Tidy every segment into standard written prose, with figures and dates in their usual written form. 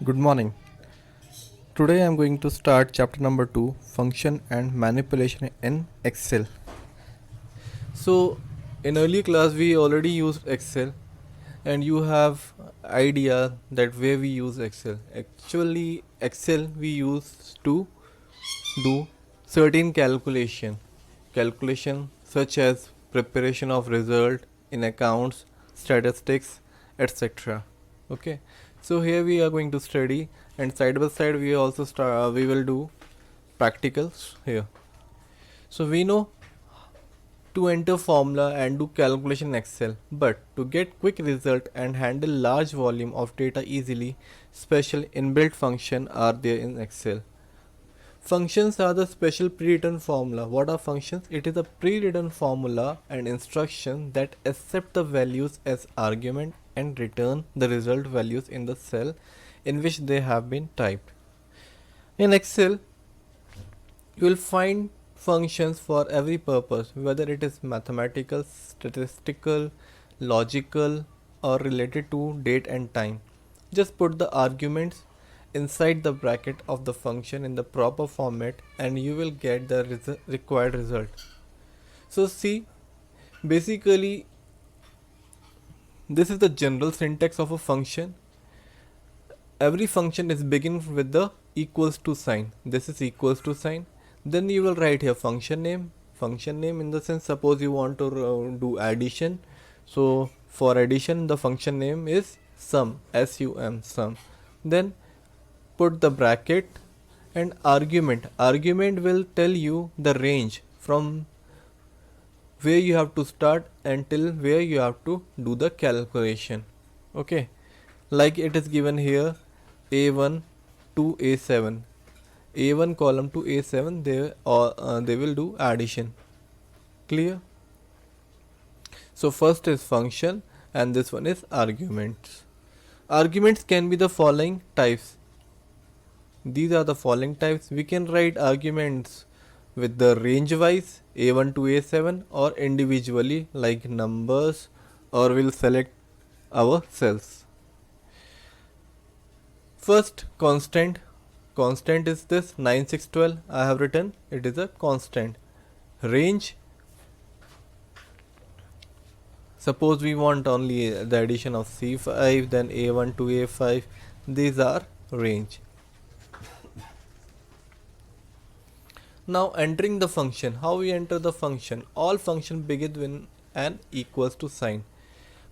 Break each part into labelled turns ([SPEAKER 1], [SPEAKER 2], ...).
[SPEAKER 1] Good morning. Today I am going to start chapter number 2, Function and Manipulation in Excel. So in early class we already used Excel and you have idea that where we use Excel. Actually Excel we use to do certain calculation such as preparation of result in accounts, statistics, etc. Okay, so here we are going to study, and side by side we also we will do practicals here. So we know to enter formula and do calculation in Excel, but to get quick result and handle large volume of data easily, special inbuilt function are there in Excel. Functions are the special pre-written formula. What are functions? It is a pre-written formula and instruction that accept the values as argument and return the result values in the cell in which they have been typed. In Excel, you will find functions for every purpose, whether it is mathematical, statistical, logical, or related to date and time. Just put the arguments inside the bracket of the function in the proper format and you will get the required result. So see, basically this is the general syntax of a function. Every function is begin with the equals to sign. This is equals to sign. Then you will write here function name. Function name in the sense, suppose you want to do addition. So for addition the function name is sum, sum, sum. Then put the bracket and argument will tell you the range from where you have to start until where you have to do the calculation. Okay, like it is given here, a1 to a7, a1 column to a7, they will do addition. Clear? So first is function and this one is arguments. Arguments can be the following types. These are the following types. We can write arguments with the range wise a1 to a7 or individually like numbers, or we'll select our cells. First, constant is this 9612 I have written, it is a constant. Range, suppose we want only the addition of c5, then a1 to a5, these are range. Now entering the function, how we enter the function? All function begin with an equals to sign.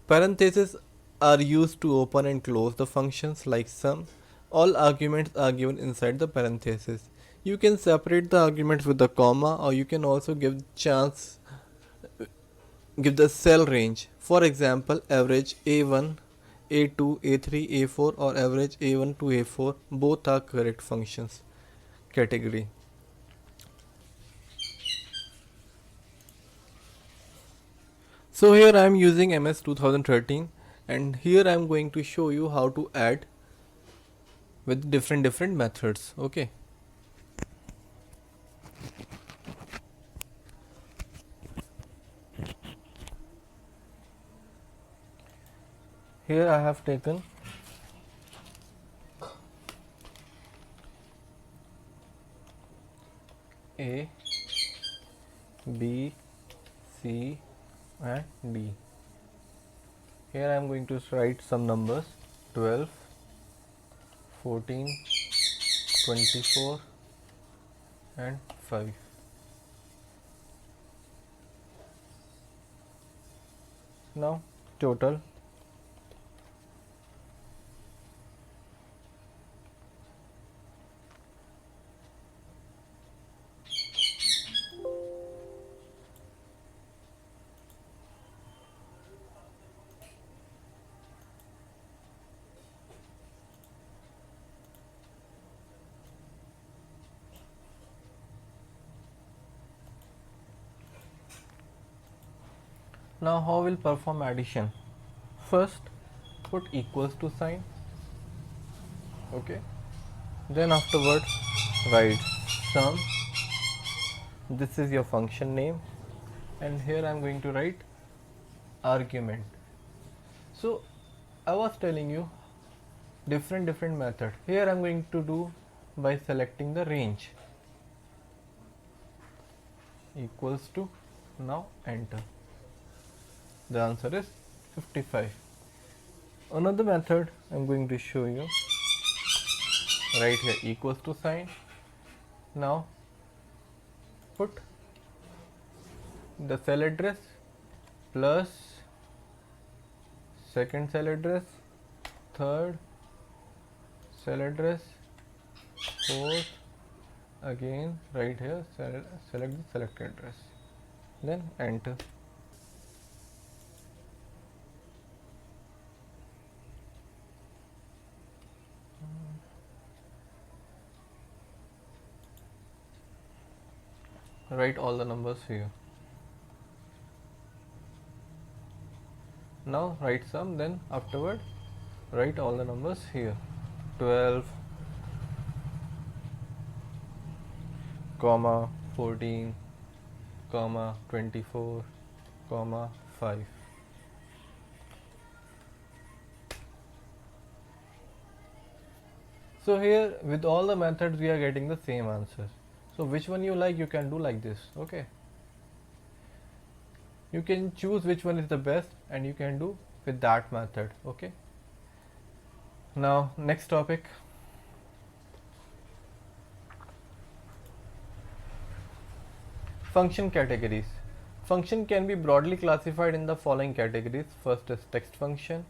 [SPEAKER 1] Parentheses are used to open and close the functions like sum. All arguments are given inside the parentheses. You can separate the arguments with the comma, or you can also give the cell range. For example, average a1, a2, a3, a4 or average a1 to a4, both are correct functions category. So here I am using MS 2013 and here I am going to show you how to add with different methods. Okay. Here I have taken A, B, C and D. Here I am going to write some numbers 12, 14, 24 and 5. Now total. Now how will perform addition? First put equals to sign. Okay. Then afterwards write sum. This is your function name and here I am going to write argument. So I was telling you different method. Here I'm going to do by selecting the range equals to, now enter. The answer is 55. Another method I'm going to show you, right here equals to sign. Now put the cell address plus second cell address, third cell address, fourth, again right here select the selected address, then enter. Write all the numbers here. Now write sum, then afterward write all the numbers here. 12, comma 14, comma 24, comma 5. So here with all the methods we are getting the same answer. So which one you like, you can do like this. Okay, you can choose which one is the best and you can do with that method. Okay, now next topic. Function categories. Function can be broadly classified in the following categories. First is text function,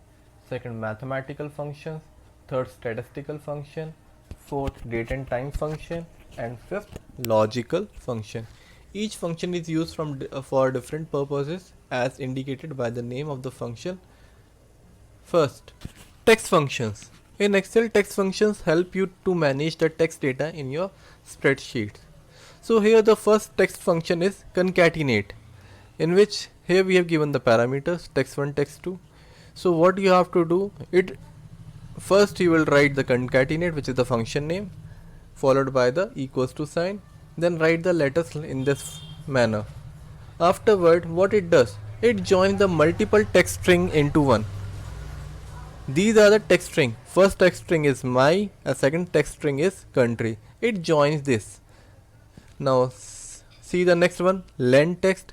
[SPEAKER 1] second mathematical functions, third statistical function, fourth date and time function, and fifth logical function. Each function is used for different purposes as indicated by the name of the function. First, text functions. In Excel, text functions help you to manage the text data in your spreadsheets. So here the first text function is concatenate, in which here we have given the parameters text1, text2. So what you have to do, first you will write the concatenate, which is the function name, followed by the equals to sign, then write the letters in this manner. Afterward, what it does, it joins the multiple text string into one. These are the text string. First text string is my, a second text string is country. It joins this. Now see the next one, len text.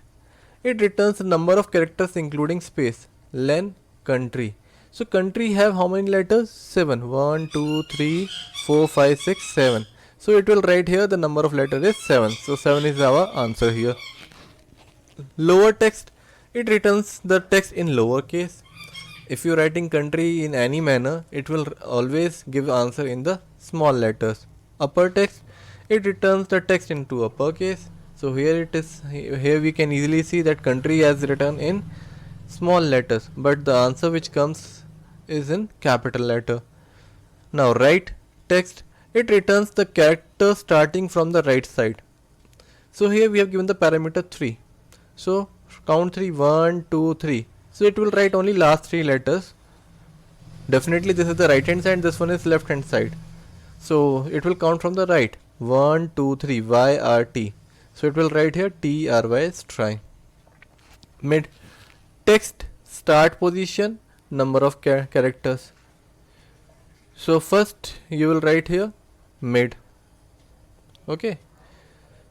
[SPEAKER 1] It returns the number of characters including space. Len country. So country have how many letters? 7. 1, 2, 3, 4, 5, 6, 7. So it will write here the number of letters is 7. So 7 is our answer here. Lower text. It returns the text in lowercase. If you are writing country in any manner, it will always give answer in the small letters. Upper text. It returns the text into uppercase. So here we can easily see that country has written in small letters, but the answer which comes is in capital letter. Now right text, it returns the character starting from the right side. So here we have given the parameter 3. So count 3, 1, 2, 3. So it will write only last 3 letters. Definitely this is the right hand side, this one is left hand side. So it will count from the right. 1, 2, 3, YRT. So it will write here TRY is try. Mid text start position, number of characters. So first you will write here mid. Okay.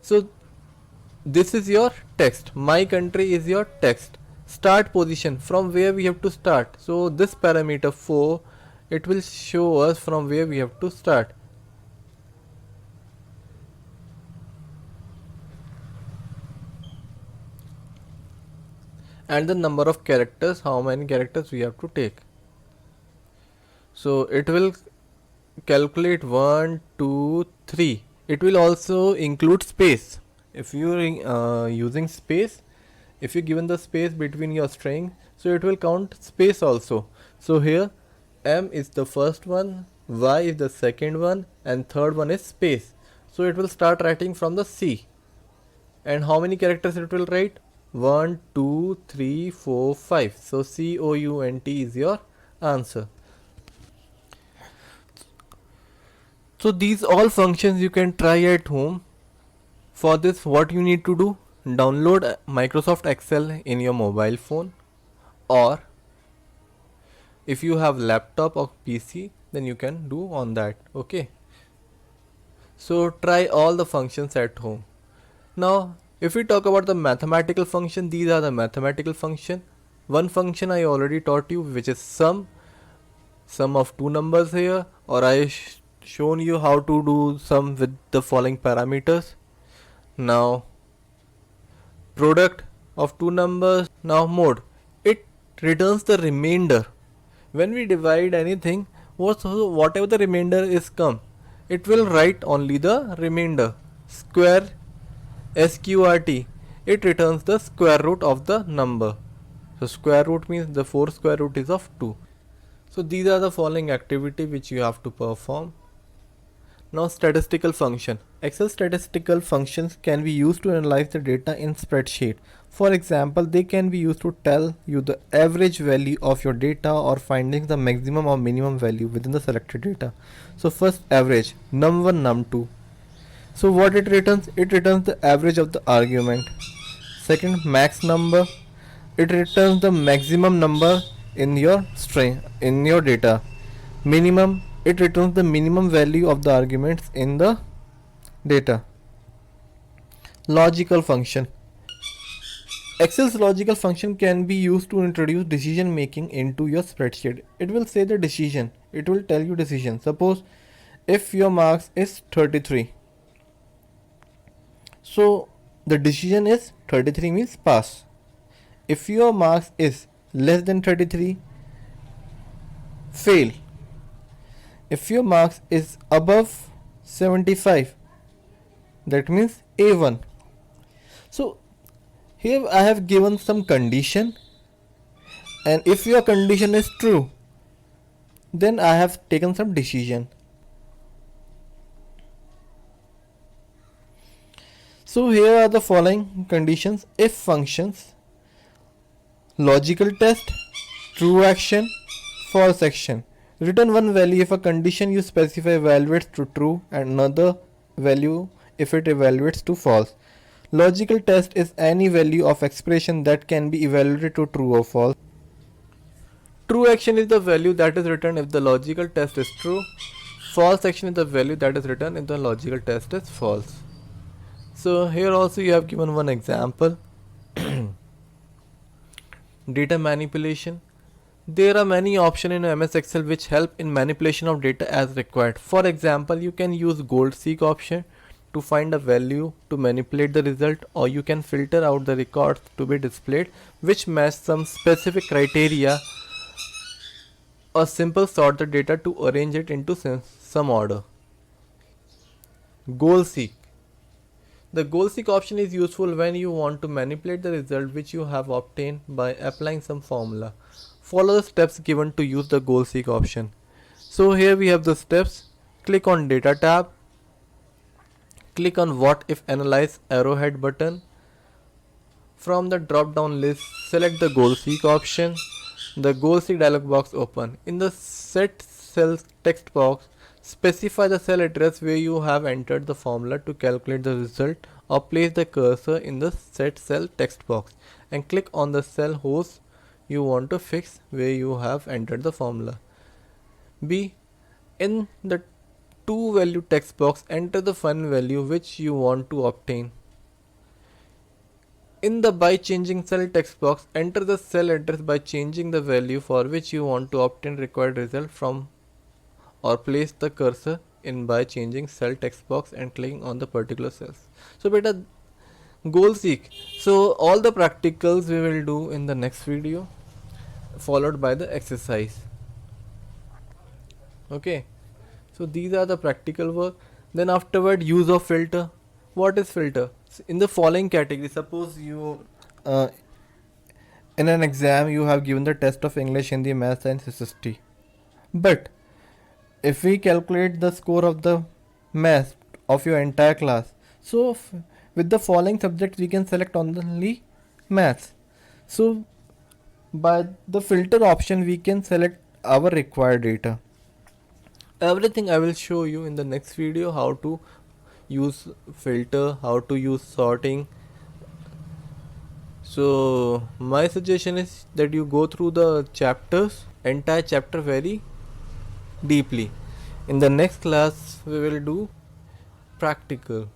[SPEAKER 1] So this is your text. My country is your text. Start position, from where we have to start. So this parameter 4, it will show us from where we have to start. And the number of characters, how many characters we have to take. So it will calculate 1, 2, 3. It will also include space. If you are using space, if you given the space between your string, so it will count space also. So here M is the first one, Y is the second one, and third one is space. So it will start writing from the C. And how many characters it will write? 1, 2, 3, 4, 5. So COUNT is your answer. So these all functions you can try at home. For this, what you need to do? Download Microsoft Excel in your mobile phone, or If you have laptop or PC, then you can do on that. Okay, so try all the functions at home. Now if we talk about the mathematical function, these are the mathematical function. One function I already taught you, which is sum of two numbers here, or I shown you how to do sum with the following parameters. Now product of two numbers. Now mode, it returns the remainder. When we divide anything, whatever the remainder is come, it will write only the remainder. Square, sqrt, it returns the square root of the number. So square root means the 4 square root is of 2. So these are the following activity which you have to perform. Now statistical function. Excel statistical functions can be used to analyze the data in spreadsheet. For example, they can be used to tell you the average value of your data or finding the maximum or minimum value within the selected data. So first average, num1, num2. So what it returns? It returns the average of the argument. Second, max number. It returns the maximum number in your string, in your data. Minimum, it returns the minimum value of the arguments in the data. Logical function. Excel's logical function can be used to introduce decision making into your spreadsheet. It will say the decision. It will tell you decision. Suppose if your marks is 33. So the decision is 33 means pass. If your marks is less than 33, fail. If your marks is above 75, that means A1. So here I have given some condition, and if your condition is true, then I have taken some decision. So here are the following conditions: if functions, logical test, true action, false action. Return one value if a condition you specify evaluates to true and another value if it evaluates to false. Logical test is any value of expression that can be evaluated to true or false. True action is the value that is returned if the logical test is true. False action is the value that is returned if the logical test is false. So here also you have given one example. Data manipulation. There are many options in MS Excel which help in manipulation of data as required. For example, you can use gold seek option to find a value to manipulate the result, or you can filter out the records to be displayed which match some specific criteria, or simple sort the data to arrange it into some order. Goal seek. The goal seek option is useful when you want to manipulate the result which you have obtained by applying some formula. Follow the steps given to use the goal seek option. So here we have the steps. Click on data tab. Click on what if analyze arrowhead button. From the drop down list, select the goal seek option. The goal seek dialog box open. In the set cell text box, specify the cell address where you have entered the formula to calculate the result, or place the cursor in the set cell text box and click on the cell whose you want to fix where you have entered the formula. B. In the to value text box, enter the final value which you want to obtain. In the by changing cell text box, enter the cell address by changing the value for which you want to obtain required result from, or place the cursor in by changing cell text box and clicking on the particular cells. So beta, goal seek. So all the practicals we will do in the next video, followed by the exercise. Okay, so these are the practical work. Then afterward, use of filter. What is filter? In the following category, suppose you in an exam you have given the test of English, Hindi, Math, Science, SST, but if we calculate the score of the math of your entire class, so with the following subjects we can select only maths. So by the filter option we can select our required data. Everything I will show you in the next video, how to use filter, how to use sorting. So my suggestion is that you go through the chapters entire chapter very deeply. In the next class we will do practical.